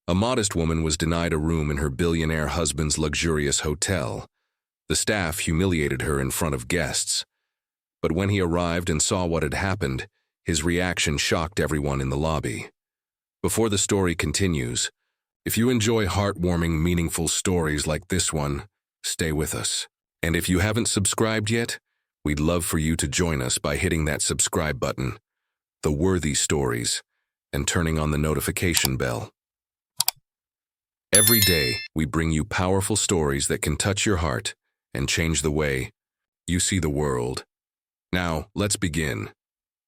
A modest woman was denied a room in her billionaire husband's luxurious hotel. The staff humiliated her in front of guests. But when he arrived and saw what had happened, his reaction shocked everyone in the lobby. Before the story continues, if you enjoy heartwarming, meaningful stories like this one, stay with us. And if you haven't subscribed yet, we'd love for you to join us by hitting that subscribe button, the worthy stories, and turning on the notification bell. Every day, we bring you powerful stories that can touch your heart and change the way you see the world. Now, let's begin.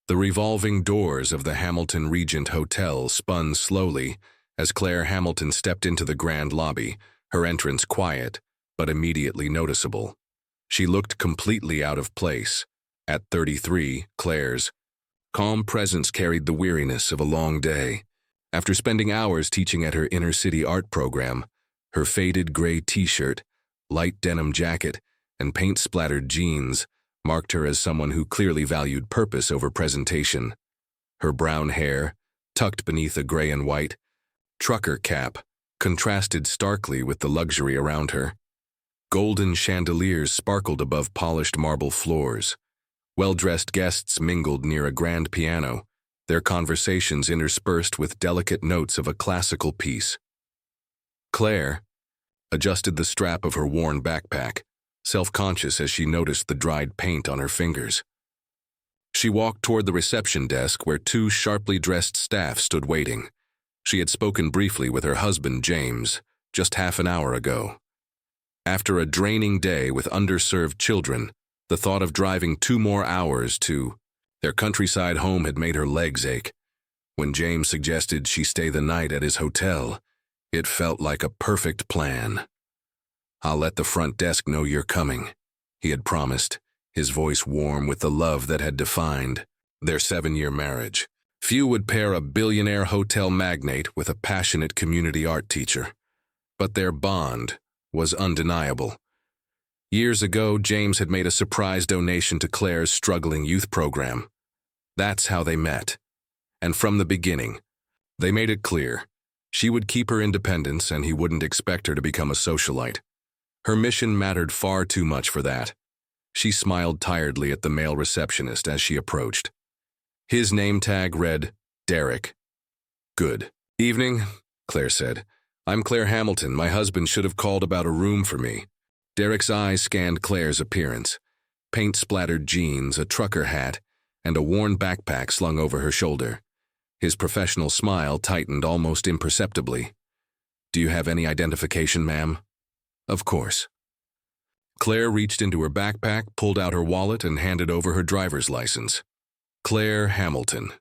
The revolving doors of the Hamilton Regent Hotel spun slowly as Claire Hamilton stepped into the grand lobby, her entrance quiet, but immediately noticeable. She looked completely out of place. At 33, Claire's calm presence carried the weariness of a long day. After spending hours teaching at her inner-city art program, her faded gray t-shirt, light denim jacket, and paint-splattered jeans marked her as someone who clearly valued purpose over presentation. Her brown hair, tucked beneath a gray and white trucker cap, contrasted starkly with the luxury around her. Golden chandeliers sparkled above polished marble floors. Well-dressed guests mingled near a grand piano, their conversations interspersed with delicate notes of a classical piece. Claire adjusted the strap of her worn backpack, self-conscious as she noticed the dried paint on her fingers. She walked toward the reception desk where two sharply dressed staff stood waiting. She had spoken briefly with her husband, James, just half an hour ago. After a draining day with underserved children, the thought of driving 2 more hours to their countryside home had made her legs ache. When James suggested she stay the night at his hotel, it felt like a perfect plan. "I'll let the front desk know you're coming," he had promised, his voice warm with the love that had defined their 7-year marriage. Few would pair a billionaire hotel magnate with a passionate community art teacher. But their bond was undeniable. Years ago, James had made a surprise donation to Claire's struggling youth program. That's how they met. And from the beginning, they made it clear she would keep her independence and he wouldn't expect her to become a socialite. Her mission mattered far too much for that. She smiled tiredly at the male receptionist as she approached. His name tag read, Derek. "Good evening," Claire said. "I'm Claire Hamilton. My husband should have called about a room for me." Derek's eyes scanned Claire's appearance. Paint-splattered jeans, a trucker hat, and a worn backpack slung over her shoulder. His professional smile tightened almost imperceptibly. "Do you have any identification, ma'am?" "Of course." Claire reached into her backpack, pulled out her wallet, and handed over her driver's license. Claire Hamilton.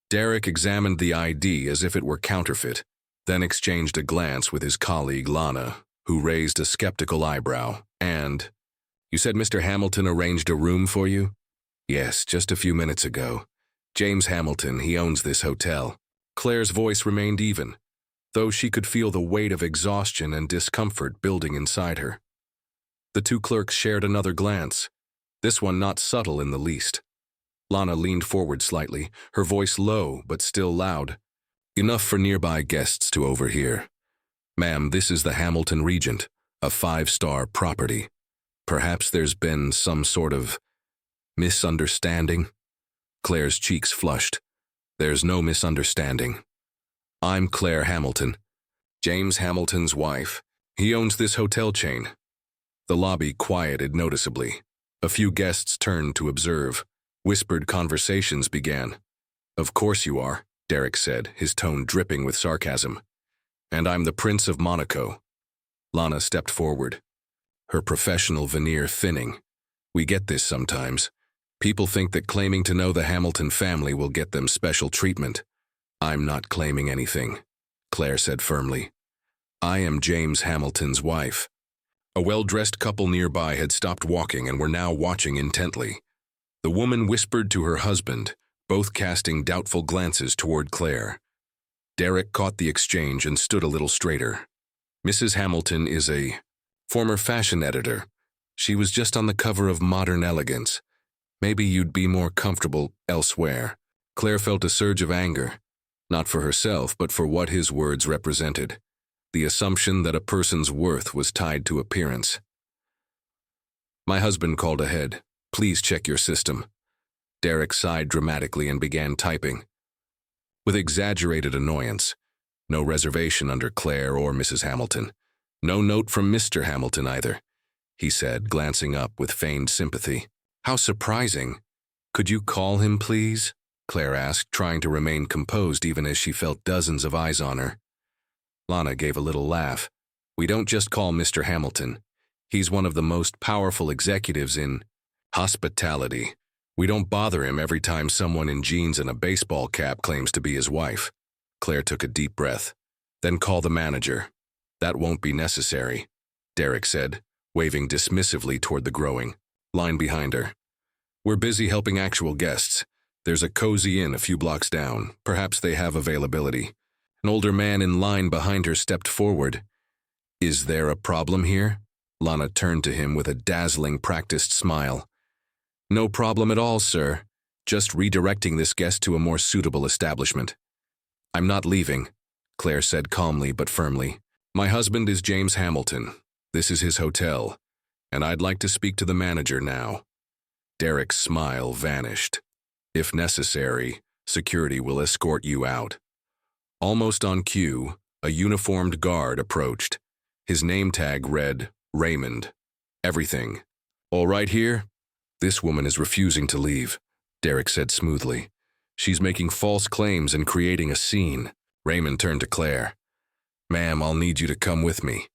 Derek examined the ID as if it were counterfeit, then exchanged a glance with his colleague Lana, who raised a skeptical eyebrow. "And, you said Mr. Hamilton arranged a room for you?" "Yes, just a few minutes ago. James Hamilton, he owns this hotel." Claire's voice remained even, though she could feel the weight of exhaustion and discomfort building inside her. The two clerks shared another glance, this one not subtle in the least. Lana leaned forward slightly, her voice low but still loud. "Enough for nearby guests to overhear. Ma'am, this is the Hamilton Regent, a 5-star property. Perhaps there's been some sort of misunderstanding?" Claire's cheeks flushed. "There's no misunderstanding. I'm Claire Hamilton, James Hamilton's wife. He owns this hotel chain." The lobby quieted noticeably. A few guests turned to observe. Whispered conversations began. "Of course you are," Derek said, his tone dripping with sarcasm. "And I'm the Prince of Monaco." Lana stepped forward, her professional veneer thinning. "We get this sometimes. People think that claiming to know the Hamilton family will get them special treatment. I'm not claiming anything," Claire said firmly. "I am James Hamilton's wife." A well-dressed couple nearby had stopped walking and were now watching intently. The woman whispered to her husband, both casting doubtful glances toward Claire. Derek caught the exchange and stood a little straighter. "Mrs. Hamilton is a former fashion editor. She was just on the cover of Modern Elegance. Maybe you'd be more comfortable elsewhere." Claire felt a surge of anger. not for herself, but for what his words represented. The assumption that a person's worth was tied to appearance. My husband called ahead. Please check your system. Derek sighed dramatically and began typing. With exaggerated annoyance. No reservation under Claire or Mrs. Hamilton. No note from Mr. Hamilton either, he said, glancing up with feigned sympathy. How surprising. Could you call him, please? Claire asked, trying to remain composed even as she felt dozens of eyes on her. Lana gave a little laugh. We don't just call Mr. Hamilton. He's one of the most powerful executives in hospitality. We don't bother him every time someone in jeans and a baseball cap claims to be his wife. Claire took a deep breath. Then call the manager. That won't be necessary, Derek said, waving dismissively toward the growing line behind her. We're busy helping actual guests. There's a cozy inn a few blocks down. Perhaps they have availability. An older man in line behind her stepped forward. Is there a problem here? Lana turned to him with a dazzling, practiced smile. No problem at all, sir. Just redirecting this guest to a more suitable establishment. I'm not leaving, Claire said calmly but firmly. My husband is James Hamilton. This is his hotel, and I'd like to speak to the manager now. Derek's smile vanished. If necessary, security will escort you out. Almost on cue, a uniformed guard approached. His name tag read, Raymond. Everything. All right here? This woman is refusing to leave, Derek said smoothly. She's making false claims and creating a scene. Raymond turned to Claire. Ma'am, I'll need you to come with me.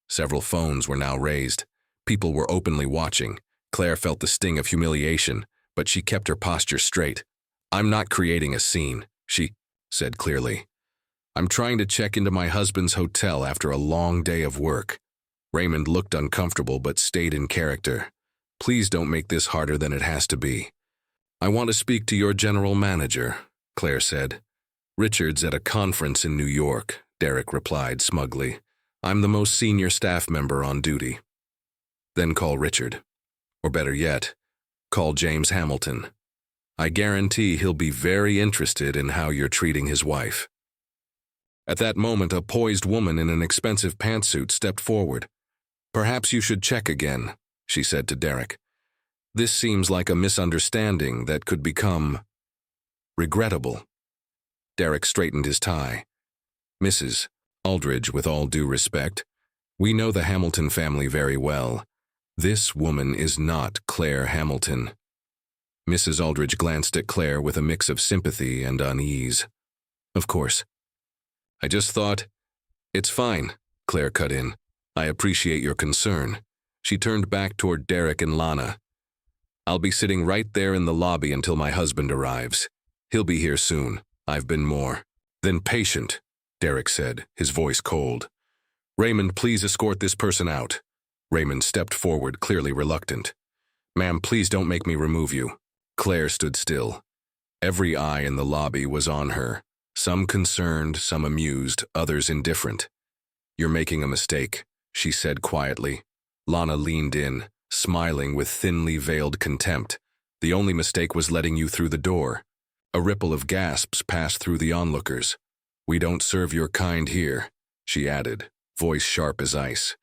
Several phones were now raised. People were openly watching. Claire felt the sting of humiliation, but she kept her posture straight. I'm not creating a scene, she said clearly. I'm trying to check into my husband's hotel after a long day of work. Raymond looked uncomfortable but stayed in character. Please don't make this harder than it has to be. I want to speak to your general manager, Claire said. Richard's at a conference in New York, Derek replied smugly. I'm the most senior staff member on duty. Then call Richard. Or better yet, call James Hamilton. I guarantee he'll be very interested in how you're treating his wife. At that moment, a poised woman in an expensive pantsuit stepped forward. Perhaps you should check again, she said to Derek. This seems like a misunderstanding that could become regrettable. Derek straightened his tie. Mrs. Aldridge, with all due respect, we know the Hamilton family very well. This woman is not Claire Hamilton. Mrs. Aldridge glanced at Claire with a mix of sympathy and unease. Of course. I just thought, it's fine, Claire cut in. I appreciate your concern. She turned back toward Derek and Lana. I'll be sitting right there in the lobby until my husband arrives. He'll be here soon. I've been more than patient, Derek said, his voice cold. Raymond, please escort this person out. Raymond stepped forward, clearly reluctant. Ma'am, please don't make me remove you. Claire stood still. Every eye in the lobby was on her, some concerned, some amused, others indifferent. You're making a mistake, she said quietly. Lana leaned in, smiling with thinly veiled contempt. The only mistake was letting you through the door. A ripple of gasps passed through the onlookers. We don't serve your kind here, she added, voice sharp as ice.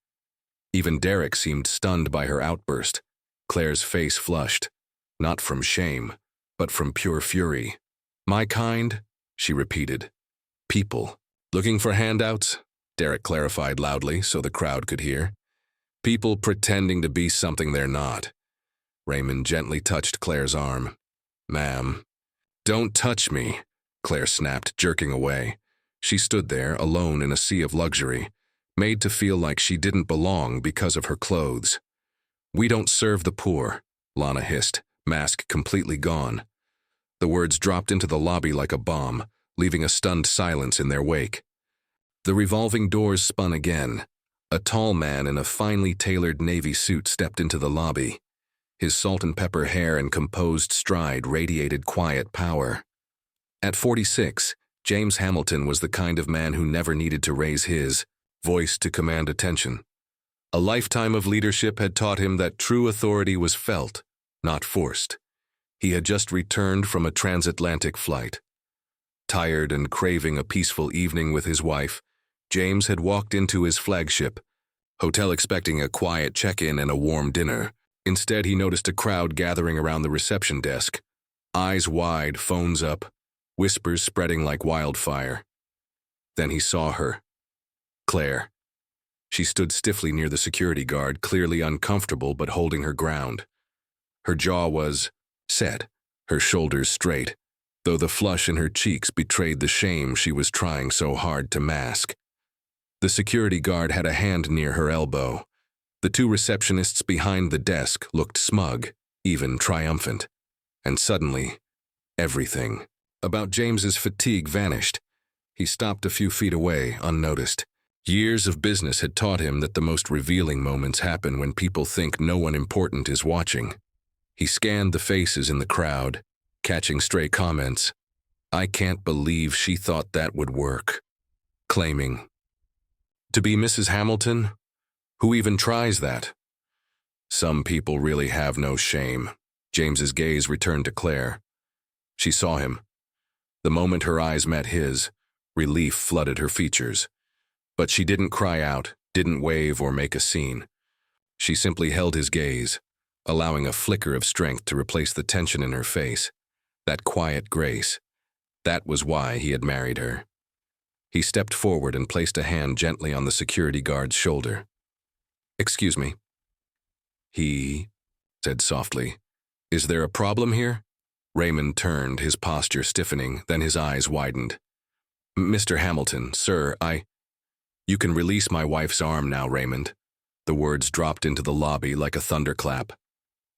Even Derek seemed stunned by her outburst. Claire's face flushed, not from shame, but from pure fury. My kind, she repeated. People. Looking for handouts? Derek clarified loudly so the crowd could hear. People pretending to be something they're not. Raymond gently touched Claire's arm. Ma'am. Don't touch me, Claire snapped, jerking away. She stood there, alone in a sea of luxury, made to feel like she didn't belong because of her clothes. We don't serve the poor, Lana hissed, mask completely gone. The words dropped into the lobby like a bomb, leaving a stunned silence in their wake. The revolving doors spun again. A tall man in a finely tailored navy suit stepped into the lobby. His salt-and-pepper hair and composed stride radiated quiet power. At 46, James Hamilton was the kind of man who never needed to raise his voice to command attention. A lifetime of leadership had taught him that true authority was felt, not forced. He had just returned from a transatlantic flight. Tired and craving a peaceful evening with his wife, James had walked into his flagship hotel expecting a quiet check-in and a warm dinner. Instead, he noticed a crowd gathering around the reception desk. Eyes wide, phones up, whispers spreading like wildfire. Then he saw her. Claire. She stood stiffly near the security guard, clearly uncomfortable but holding her ground. Her jaw was set, her shoulders straight, though the flush in her cheeks betrayed the shame she was trying so hard to mask. The security guard had a hand near her elbow. The two receptionists behind the desk looked smug, even triumphant. And suddenly, everything about James's fatigue vanished. He stopped a few feet away, unnoticed. Years of business had taught him that the most revealing moments happen when people think no one important is watching. He scanned the faces in the crowd, catching stray comments. "I can't believe she thought that would work." Claiming, "To be Mrs. Hamilton? Who even tries that?" Some people really have no shame. James's gaze returned to Claire. She saw him. The moment her eyes met his, relief flooded her features. But she didn't cry out, didn't wave or make a scene. She simply held his gaze, allowing a flicker of strength to replace the tension in her face. That quiet grace. That was why he had married her. He stepped forward and placed a hand gently on the security guard's shoulder. "Excuse me," he said softly. "Is there a problem here?" Raymond turned, his posture stiffening, then his eyes widened. "Mr. Hamilton, sir, You can release my wife's arm now, Raymond." The words dropped into the lobby like a thunderclap.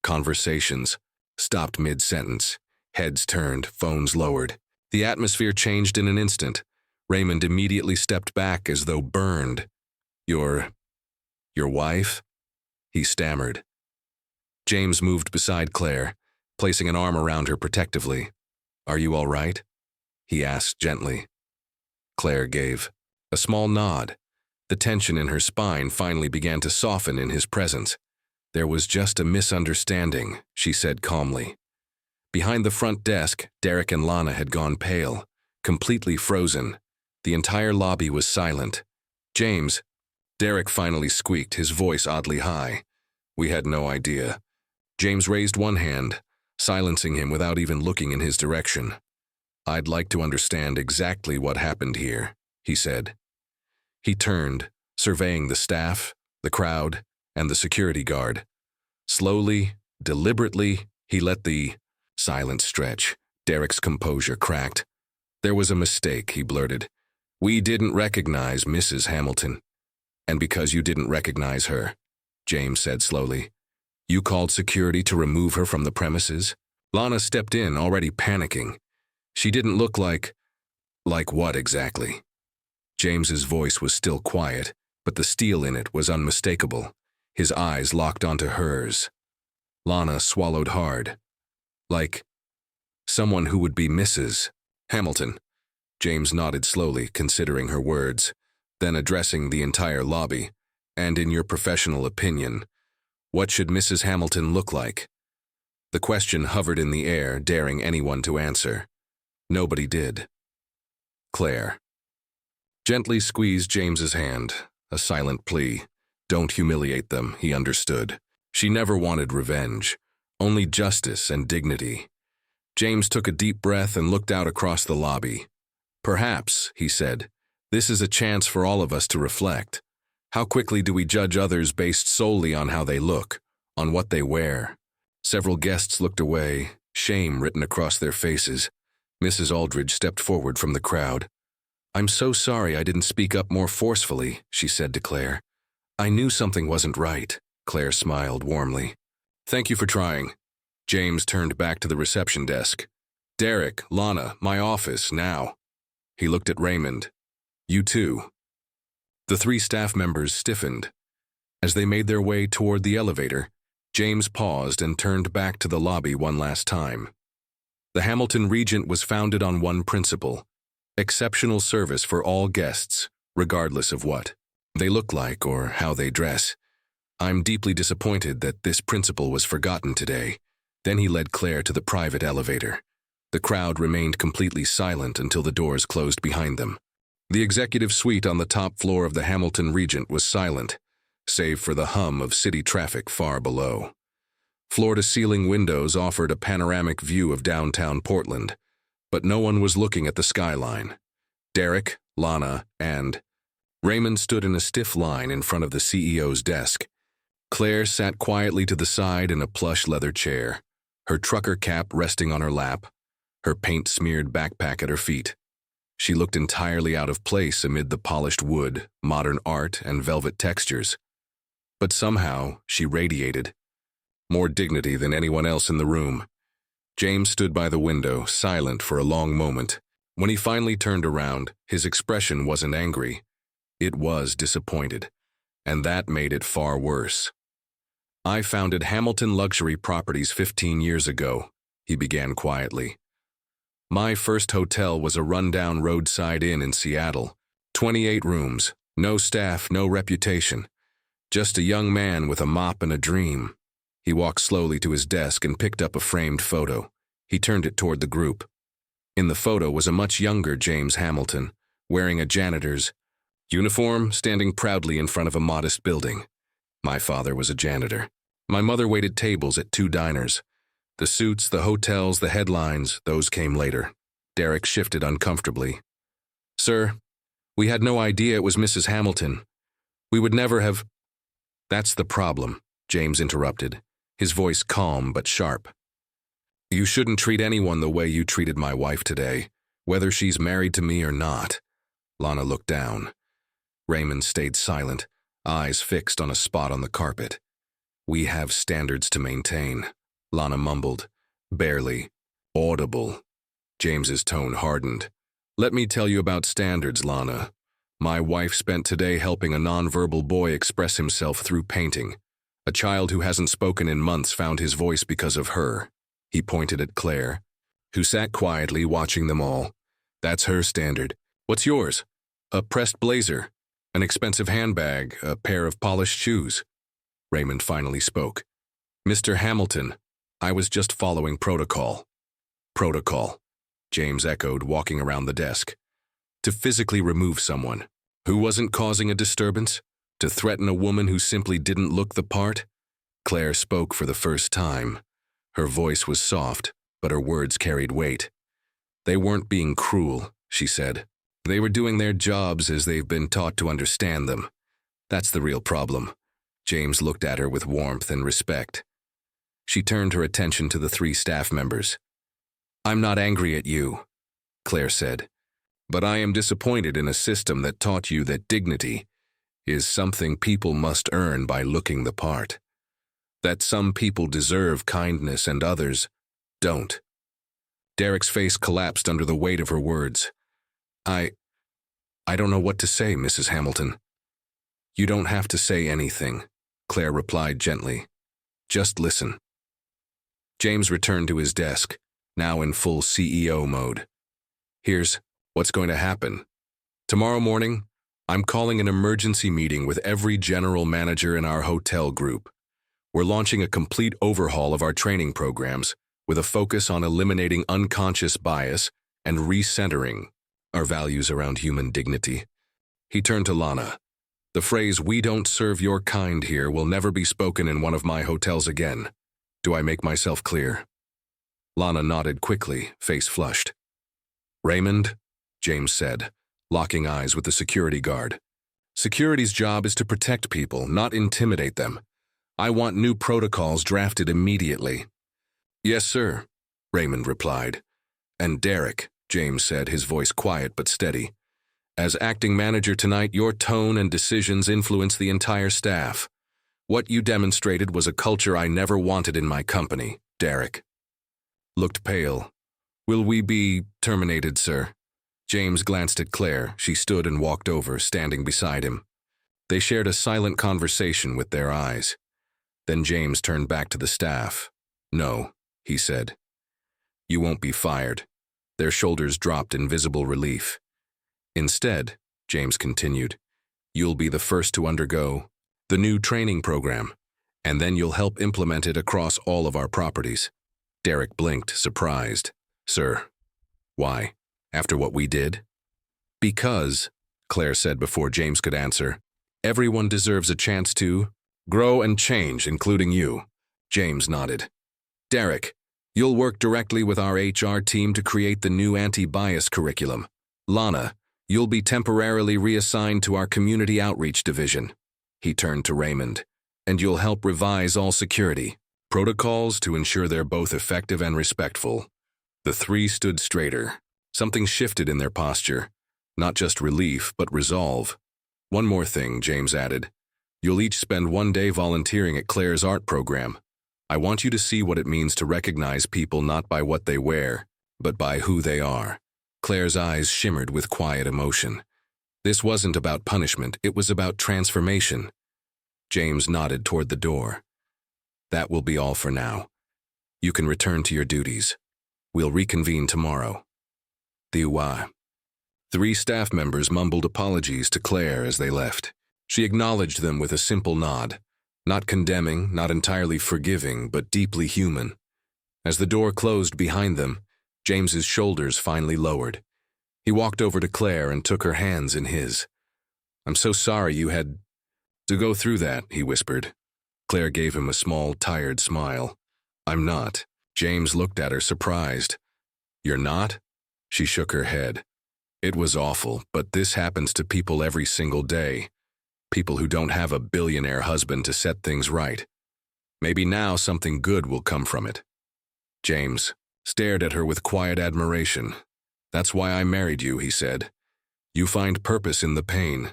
Conversations stopped mid-sentence. Heads turned, phones lowered. The atmosphere changed in an instant. Raymond immediately stepped back as though burned. Your wife?" he stammered. James moved beside Claire, placing an arm around her protectively. "Are you all right?" he asked gently. Claire gave a small nod. The tension in her spine finally began to soften in his presence. "There was just a misunderstanding," she said calmly. Behind the front desk, Derek and Lana had gone pale, completely frozen. The entire lobby was silent. "James," Derek finally squeaked, his voice oddly high. "We had no idea." James raised one hand, silencing him without even looking in his direction. "I'd like to understand exactly what happened here," he said. He turned, surveying the staff, the crowd, and the security guard. Slowly, deliberately, he let the silence stretch. Derek's composure cracked. "There was a mistake," he blurted. "We didn't recognize Mrs. Hamilton." "And because you didn't recognize her," James said slowly, "you called security to remove her from the premises?" Lana stepped in, already panicking. "She didn't look like what exactly?" James's voice was still quiet, but the steel in it was unmistakable. His eyes locked onto hers. Lana swallowed hard. "Like someone who would be Mrs. Hamilton." James nodded slowly, considering her words, then addressing the entire lobby. "And in your professional opinion, what should Mrs. Hamilton look like?" The question hovered in the air, daring anyone to answer. Nobody did. Claire gently squeezed James's hand, a silent plea. Don't humiliate them, he understood. She never wanted revenge, only justice and dignity. James took a deep breath and looked out across the lobby. "Perhaps," he said, "this is a chance for all of us to reflect. How quickly do we judge others based solely on how they look, on what they wear?" Several guests looked away, shame written across their faces. Mrs. Aldridge stepped forward from the crowd. "I'm so sorry I didn't speak up more forcefully," she said to Claire. "I knew something wasn't right." Claire smiled warmly. "Thank you for trying." James turned back to the reception desk. "Derek, Lana, my office, now." He looked at Raymond. "You too." The three staff members stiffened. As they made their way toward the elevator, James paused and turned back to the lobby one last time. The Hamilton Regent was founded on one principle: exceptional service for all guests, regardless of what they look like or how they dress. I'm deeply disappointed that this principle was forgotten today. Then he led Claire to the private elevator. The crowd remained completely silent until the doors closed behind them. The executive suite on the top floor of the Hamilton Regent was silent, save for the hum of city traffic far below. Floor-to-ceiling windows offered a panoramic view of downtown Portland, but no one was looking at the skyline. Derek, Lana, and Raymond stood in a stiff line in front of the CEO's desk. Claire sat quietly to the side in a plush leather chair, her trucker cap resting on her lap, her paint-smeared backpack at her feet. She looked entirely out of place amid the polished wood, modern art, and velvet textures. But somehow, she radiated more dignity than anyone else in the room. James stood by the window, silent for a long moment. When he finally turned around, his expression wasn't angry. It was disappointed, and that made it far worse. "I founded Hamilton Luxury Properties 15 years ago," he began quietly. "My first hotel was a rundown roadside inn in Seattle. 28 rooms, no staff, no reputation. Just a young man with a mop and a dream." He walked slowly to his desk and picked up a framed photo. He turned it toward the group. In the photo was a much younger James Hamilton, wearing a janitor's uniform, standing proudly in front of a modest building. My father was a janitor. My mother waited tables at 2 diners. The suits, the hotels, the headlines, those came later. Derek shifted uncomfortably. "Sir, we had no idea it was Mrs. Hamilton. We would never have—" "That's the problem," James interrupted, his voice calm but sharp. "You shouldn't treat anyone the way you treated my wife today, whether she's married to me or not." Lana looked down. Raymond stayed silent, eyes fixed on a spot on the carpet. "We have standards to maintain," Lana mumbled, barely audible. James's tone hardened. "Let me tell you about standards, Lana. My wife spent today helping a nonverbal boy express himself through painting. A child who hasn't spoken in months found his voice because of her." He pointed at Claire, who sat quietly watching them all. "That's her standard. What's yours? A pressed blazer, an expensive handbag, a pair of polished shoes." Raymond finally spoke. "Mr. Hamilton, I was just following protocol." "Protocol," James echoed, walking around the desk. "To physically remove someone who wasn't causing a disturbance? To threaten a woman who simply didn't look the part?" Claire spoke for the first time. Her voice was soft, but her words carried weight. "They weren't being cruel," she said. "They were doing their jobs as they've been taught to understand them. That's the real problem." James looked at her with warmth and respect. She turned her attention to the 3 staff members. "I'm not angry at you," Claire said, "but I am disappointed in a system that taught you that dignity is something people must earn by looking the part. That some people deserve kindness and others don't." Derek's face collapsed under the weight of her words. I don't know what to say, Mrs. Hamilton." "You don't have to say anything," Claire replied gently. "Just listen." James returned to his desk, now in full CEO mode. "Here's what's going to happen. Tomorrow morning, I'm calling an emergency meeting with every general manager in our hotel group. We're launching a complete overhaul of our training programs with a focus on eliminating unconscious bias and recentering our values around human dignity." He turned to Lana. "The phrase, 'we don't serve your kind here,' will never be spoken in one of my hotels again. Do I make myself clear?" Lana nodded quickly, face flushed. "Raymond," James said, locking eyes with the security guard. "Security's job is to protect people, not intimidate them. I want new protocols drafted immediately." "Yes, sir," Raymond replied. "And Derek," James said, his voice quiet but steady, "as acting manager tonight, your tone and decisions influence the entire staff. What you demonstrated was a culture I never wanted in my company." Derek looked pale. "Will we be terminated, sir?" James glanced at Claire. She stood and walked over, standing beside him. They shared a silent conversation with their eyes. Then James turned back to the staff. "No," he said. "You won't be fired." Their shoulders dropped in visible relief. "Instead," James continued, "you'll be the first to undergo the new training program, and then you'll help implement it across all of our properties." Derek blinked, surprised. Sir, why? After what we did? Because, Claire said before James could answer, everyone deserves a chance to grow and change, including you. James nodded. Derek, you'll work directly with our HR team to create the new anti-bias curriculum. Lana, you'll be temporarily reassigned to our community outreach division. He turned to Raymond. And you'll help revise all security protocols to ensure they're both effective and respectful. The three stood straighter. Something shifted in their posture. Not just relief, but resolve. One more thing, James added. You'll each spend one day volunteering at Claire's art program. I want you to see what it means to recognize people not by what they wear, but by who they are. Claire's eyes shimmered with quiet emotion. This wasn't about punishment, it was about transformation. James nodded toward the door. That will be all for now. You can return to your duties. We'll reconvene tomorrow. Three staff members mumbled apologies to Claire as they left. She acknowledged them with a simple nod. Not condemning, not entirely forgiving, but deeply human. As the door closed behind them, James's shoulders finally lowered. He walked over to Claire and took her hands in his. I'm so sorry you had to go through that, he whispered. Claire gave him a small, tired smile. I'm not. James looked at her surprised. You're not? She shook her head. It was awful, but this happens to people every single day. People who don't have a billionaire husband to set things right. Maybe now something good will come from it. James stared at her with quiet admiration. That's why I married you, he said. You find purpose in the pain.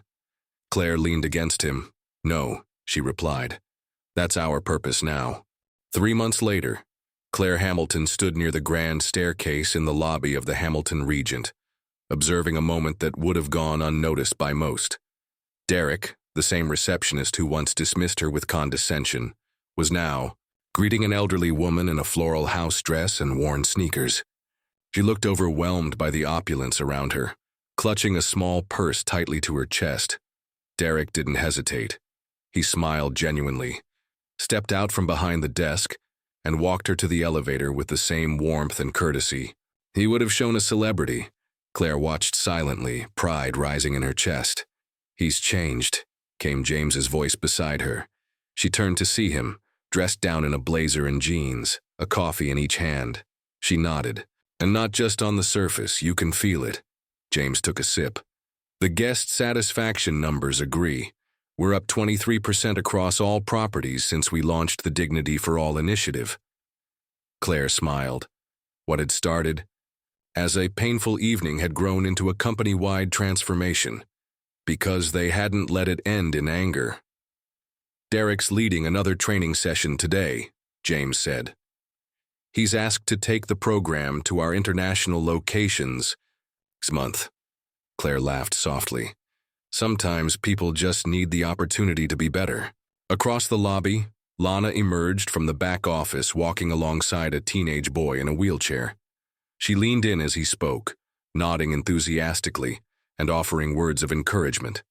Claire leaned against him. No, she replied. That's our purpose now. 3 months later, Claire Hamilton stood near the grand staircase in the lobby of the Hamilton Regent, observing a moment that would have gone unnoticed by most. Derek, the same receptionist who once dismissed her with condescension, was now greeting an elderly woman in a floral house dress and worn sneakers. She looked overwhelmed by the opulence around her, clutching a small purse tightly to her chest. Derek didn't hesitate. He smiled genuinely, stepped out from behind the desk, and walked her to the elevator with the same warmth and courtesy. He would have shown a celebrity. Claire watched silently, pride rising in her chest. He's changed, came James's voice beside her. She turned to see him, dressed down in a blazer and jeans, a coffee in each hand. She nodded. And not just on the surface, you can feel it. James took a sip. The guest satisfaction numbers agree. We're up 23% across all properties since we launched the Dignity for All initiative. Claire smiled. What had started as a painful evening had grown into a company-wide transformation, because they hadn't let it end in anger. Derek's leading another training session today, James said. He's asked to take the program to our international locations next month. Claire laughed softly. Sometimes people just need the opportunity to be better. Across the lobby, Lana emerged from the back office walking alongside a teenage boy in a wheelchair. She leaned in as he spoke, nodding enthusiastically and offering words of encouragement.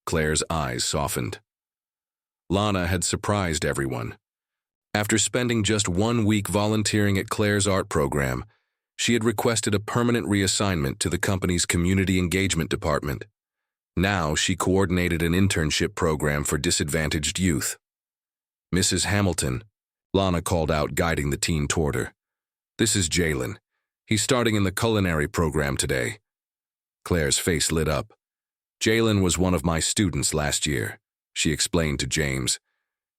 Claire's eyes softened. Lana had surprised everyone. After spending just 1 week volunteering at Claire's art program, she had requested a permanent reassignment to the company's community engagement department. Now she coordinated an internship program for disadvantaged youth. Mrs. Hamilton, Lana called out, guiding the teen toward her. This is Jalen. He's starting in the culinary program today. Claire's face lit up. Jalen was one of my students last year, she explained to James.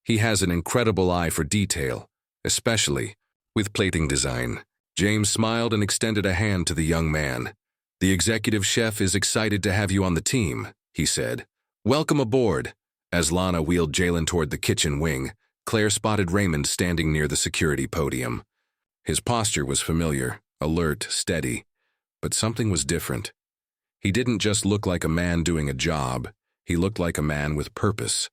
He has an incredible eye for detail, especially with plating design. James smiled and extended a hand to the young man. The executive chef is excited to have you on the team, he said. Welcome aboard. As Lana wheeled Jalen toward the kitchen wing, Claire spotted Raymond standing near the security podium. His posture was familiar, alert, steady, but something was different. He didn't just look like a man doing a job, he looked like a man with purpose.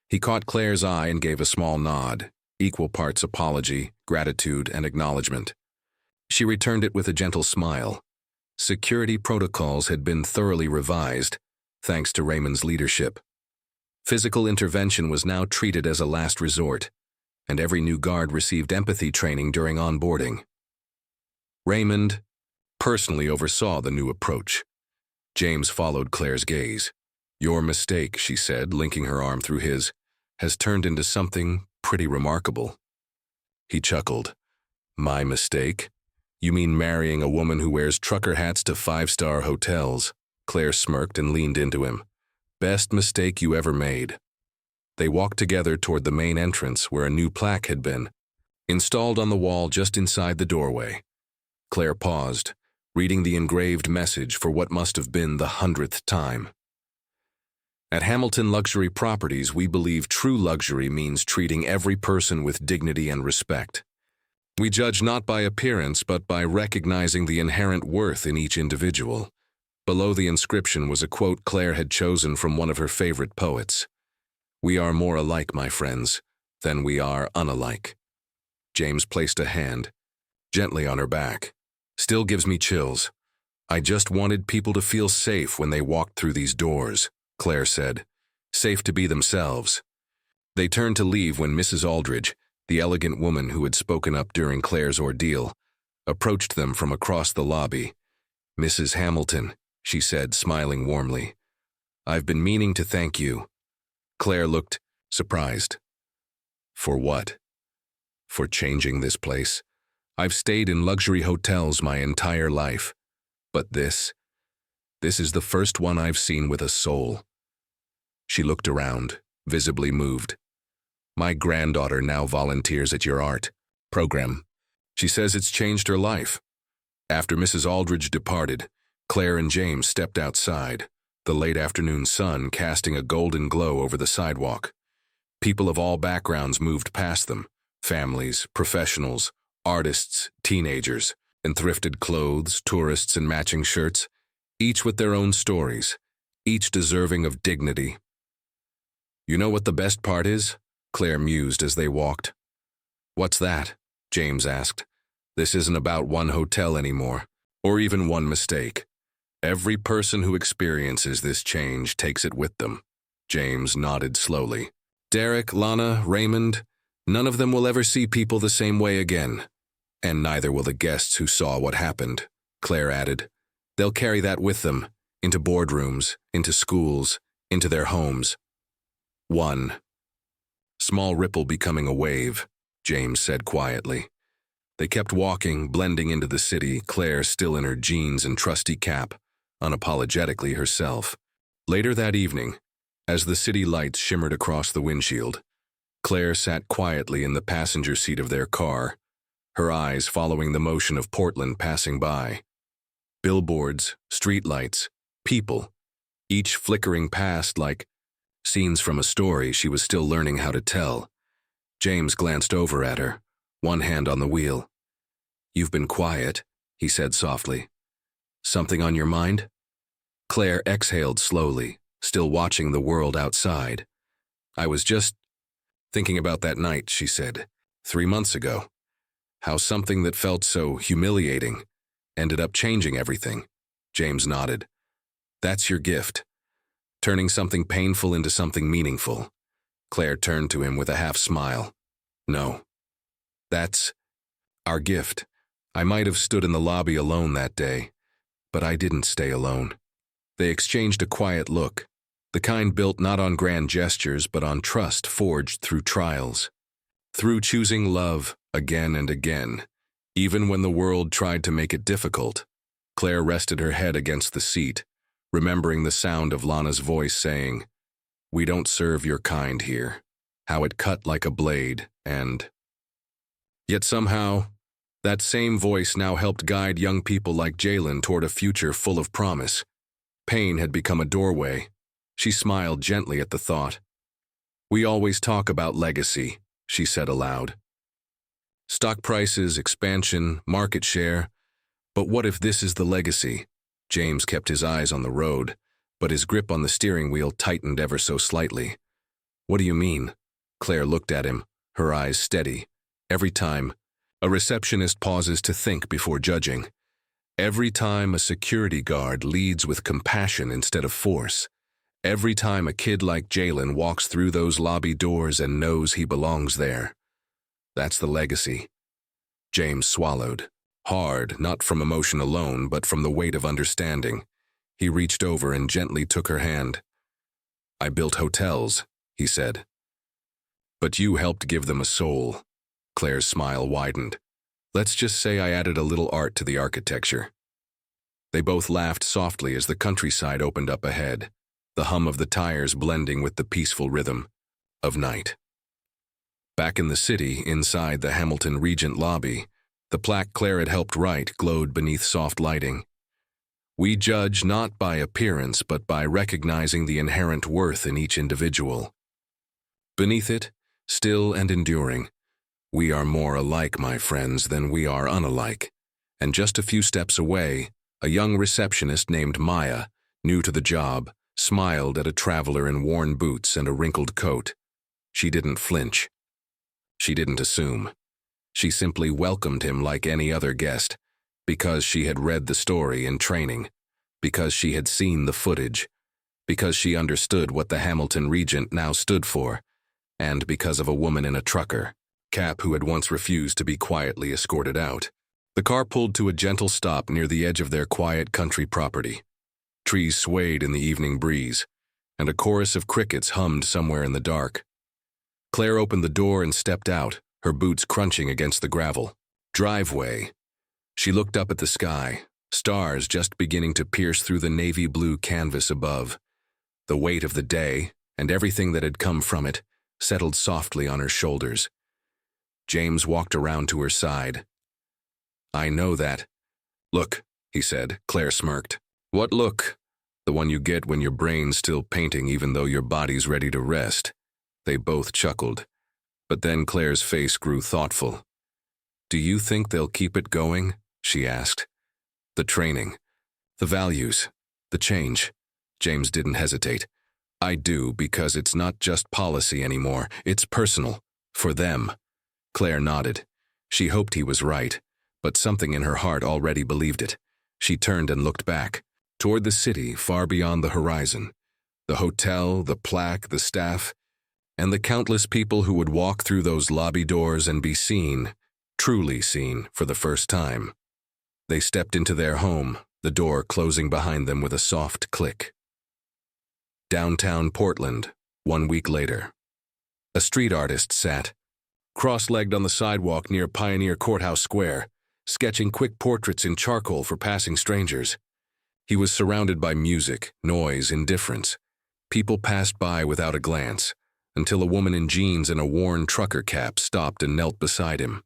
He caught Claire's eye and gave a small nod, equal parts apology, gratitude, and acknowledgement. She returned it with a gentle smile. Security protocols had been thoroughly revised, thanks to Raymond's leadership. Physical intervention was now treated as a last resort, and every new guard received empathy training during onboarding. Raymond personally oversaw the new approach. James followed Claire's gaze. "Your mistake," she said, linking her arm through his, "has turned into something pretty remarkable." He chuckled. "My mistake? You mean marrying a woman who wears trucker hats to five-star hotels?" Claire smirked and leaned into him. "Best mistake you ever made." They walked together toward the main entrance where a new plaque had been installed on the wall just inside the doorway. Claire paused, reading the engraved message for what must have been the 100th time. "At Hamilton Luxury Properties, we believe true luxury means treating every person with dignity and respect. We judge not by appearance but by recognizing the inherent worth in each individual." Below the inscription was a quote Claire had chosen from one of her favorite poets. "We are more alike, my friends, than we are unalike." James placed a hand gently on her back. "Still gives me chills. I just wanted people to feel safe when they walked through these doors," Claire said. "Safe to be themselves." They turned to leave when Mrs. Aldridge, the elegant woman who had spoken up during Claire's ordeal, approached them from across the lobby. "Mrs. Hamilton," she said, smiling warmly, "I've been meaning to thank you." Claire looked surprised. "For what?" "For changing this place. I've stayed in luxury hotels my entire life. But this is the first one I've seen with a soul." She looked around, visibly moved. "My granddaughter now volunteers at your art program. She says it's changed her life." After Mrs. Aldridge departed, Claire and James stepped outside, the late afternoon sun casting a golden glow over the sidewalk. People of all backgrounds moved past them: families, professionals, artists, teenagers, in thrifted clothes, tourists in matching shirts, each with their own stories, each deserving of dignity. "You know what the best part is?" Claire mused as they walked. "What's that?" James asked. "This isn't about one hotel anymore, or even one mistake. Every person who experiences this change takes it with them." James nodded slowly. "Derek, Lana, Raymond, none of them will ever see people the same way again. And neither will the guests who saw what happened," Claire added. "They'll carry that with them, into boardrooms, into schools, into their homes." "One small ripple becoming a wave," James said quietly. They kept walking, blending into the city, Claire still in her jeans and trusty cap, unapologetically herself. Later that evening, as the city lights shimmered across the windshield, Claire sat quietly in the passenger seat of their car, her eyes following the motion of Portland passing by. Billboards, streetlights, people, each flickering past like scenes from a story she was still learning how to tell. James glanced over at her, one hand on the wheel. "You've been quiet," he said softly. "Something on your mind?" Claire exhaled slowly, still watching the world outside. "I was just thinking about that night," she said, 3 months ago. "How something that felt so humiliating ended up changing everything." James nodded. "That's your gift. Turning something painful into something meaningful." Claire turned to him with a half smile. "No. That's our gift. I might have stood in the lobby alone that day, but I didn't stay alone." They exchanged a quiet look, the kind built not on grand gestures but on trust forged through trials. Through choosing love again and again, even when the world tried to make it difficult. Claire rested her head against the seat, remembering the sound of Lana's voice saying, "We don't serve your kind here," how it cut like a blade, and yet somehow, that same voice now helped guide young people like Jalen toward a future full of promise. Pain had become a doorway. She smiled gently at the thought. "We always talk about legacy," she said aloud. "Stock prices, expansion, market share. But what if this is the legacy?" James kept his eyes on the road, but his grip on the steering wheel tightened ever so slightly. "What do you mean?" Claire looked at him, her eyes steady. Every time, a receptionist pauses to think before judging. Every time a security guard leads with compassion instead of force. Every time a kid like Jalen walks through those lobby doors and knows he belongs there. That's the legacy. James swallowed. Hard, not from emotion alone, but from the weight of understanding. He reached over and gently took her hand. "I built hotels," he said. "But you helped give them a soul." Claire's smile widened. "Let's just say I added a little art to the architecture." They both laughed softly as the countryside opened up ahead, the hum of the tires blending with the peaceful rhythm of night. Back in the city, inside the Hamilton Regent lobby, the plaque Claire had helped write glowed beneath soft lighting. "We judge not by appearance, but by recognizing the inherent worth in each individual." Beneath it, still and enduring, "We are more alike, my friends, than we are unalike." And just a few steps away, a young receptionist named Maya, new to the job, smiled at a traveler in worn boots and a wrinkled coat. She didn't flinch. She didn't assume. She simply welcomed him like any other guest, because she had read the story in training, because she had seen the footage, because she understood what the Hamilton Regent now stood for, and because of a woman in a trucker cap who had once refused to be quietly escorted out. The car pulled to a gentle stop near the edge of their quiet country property. Trees swayed in the evening breeze, and a chorus of crickets hummed somewhere in the dark. Claire opened the door and stepped out, her boots crunching against the gravel. Driveway. She looked up at the sky, stars just beginning to pierce through the navy blue canvas above. The weight of the day, and everything that had come from it, settled softly on her shoulders. James walked around to her side. "I know that." "Look," he said. Claire smirked. "What look?" "The one you get when your brain's still painting even though your body's ready to rest." They both chuckled. But then Claire's face grew thoughtful. "Do you think they'll keep it going?" she asked. "The training, the values, the change." James didn't hesitate. "I do, because it's not just policy anymore, it's personal. For them." Claire nodded. She hoped he was right, but something in her heart already believed it. She turned and looked back, toward the city far beyond the horizon. The hotel, the plaque, the staff, and the countless people who would walk through those lobby doors and be seen, truly seen, for the first time. They stepped into their home, the door closing behind them with a soft click. Downtown Portland, 1 week later. A street artist sat, cross-legged on the sidewalk near Pioneer Courthouse Square, sketching quick portraits in charcoal for passing strangers. He was surrounded by music, noise, indifference. People passed by without a glance, until a woman in jeans and a worn trucker cap stopped and knelt beside him.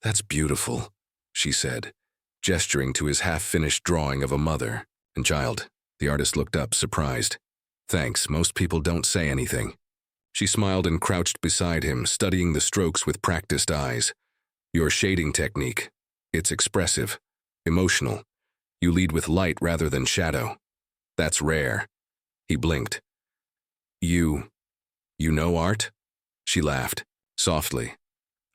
"That's beautiful," she said, gesturing to his half-finished drawing of a mother and child. The artist looked up, surprised. "Thanks, most people don't say anything." She smiled and crouched beside him, studying the strokes with practiced eyes. "Your shading technique. It's expressive, emotional. You lead with light rather than shadow. That's rare." He blinked. You know art?" She laughed, softly.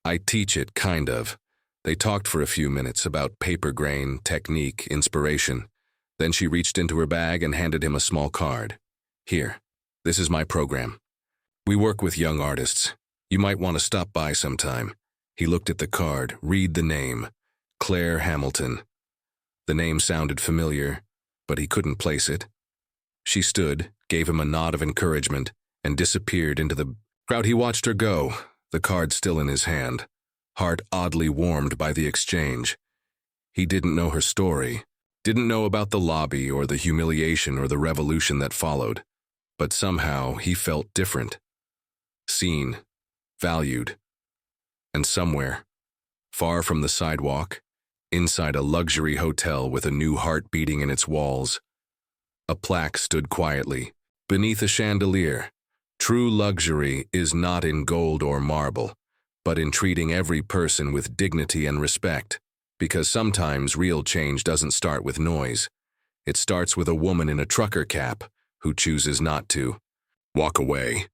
"I teach it, kind of." They talked for a few minutes about paper grain, technique, inspiration. Then she reached into her bag and handed him a small card. "Here, this is my program. We work with young artists. You might want to stop by sometime." He looked at the card, read the name. Claire Hamilton. The name sounded familiar, but he couldn't place it. She stood, gave him a nod of encouragement, and disappeared into the crowd. He watched her go, the card still in his hand, heart oddly warmed by the exchange. He didn't know her story, didn't know about the lobby or the humiliation or the revolution that followed, but somehow he felt different. Seen, valued, and somewhere, far from the sidewalk, inside a luxury hotel with a new heart beating in its walls, a plaque stood quietly, beneath a chandelier. True luxury is not in gold or marble, but in treating every person with dignity and respect, because sometimes real change doesn't start with noise. It starts with a woman in a trucker cap who chooses not to walk away.